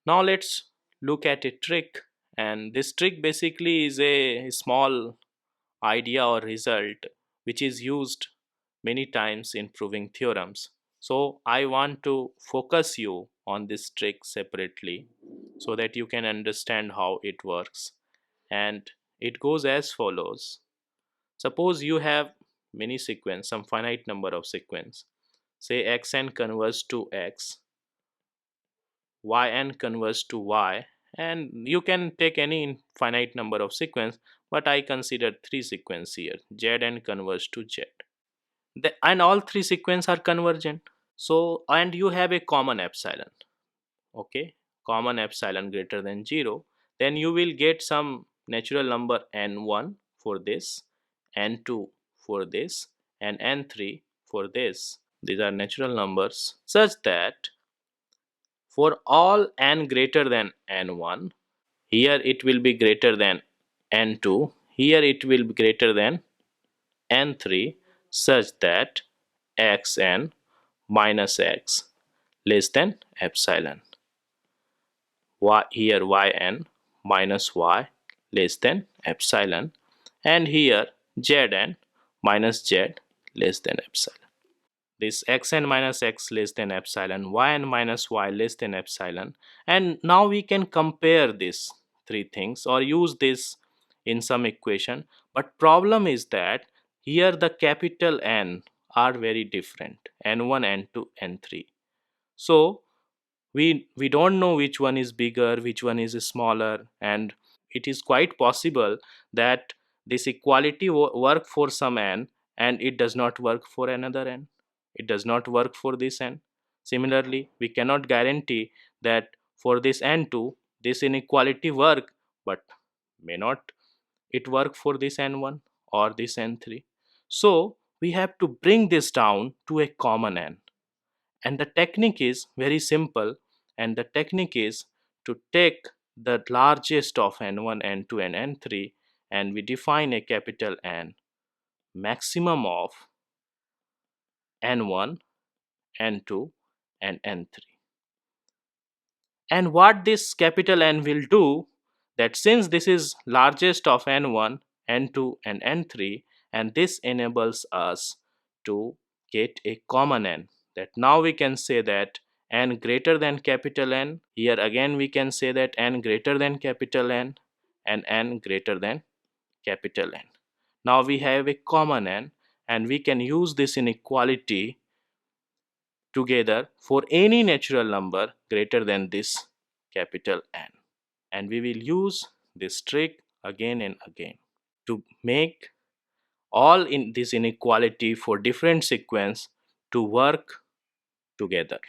Now let's look at a trick, and this trick basically is a small idea or result which is used many times in proving theorems. So I want to focus you on this trick separately so that you can understand how it works. And it goes as follows. Suppose you have many sequence, some finite number of sequence. Say xn converts to x, yn converts to y, and you can take any finite number of sequence, but I consider three sequence here. Zn converts to z. And all three sequence are convergent. So, and you have a common epsilon, okay, common epsilon greater than 0, then you will get some natural number n1 for this, n2 for this, and n3 for this. These are natural numbers such that for all n greater than n1, here it will be greater than n2, here it will be greater than n3, such that xn minus x less than epsilon. Here yn minus y less than epsilon, and here zn minus z less than epsilon. This xn minus x less than epsilon, yn minus y less than epsilon, and now we can compare these three things or use this in some equation. But problem is that here the capital N are very different, n1, n2, n3. So we don't know which one is bigger, which one is smaller, and it is quite possible that this equality work for some n and it does not work for another n. It does not work for this n. Similarly, we cannot guarantee that for this n2 this inequality work, but may not it work for this n1 or this n3. So we have to bring this down to a common n, and the technique is very simple, and the technique is to take the largest of n1, n2, and n3, and we define a capital N, maximum of n1, n2, and n3. And what this capital N will do, that since this is largest of n1, n2, and n3, and this enables us to get a common n, that now we can say that n greater than capital N. Here again we can say that n greater than capital N and n greater than capital N. Now we have a common n, and we can use this inequality together for any natural number greater than this capital N. And we will use this trick again and again to make all in this inequality for different sequence to work together.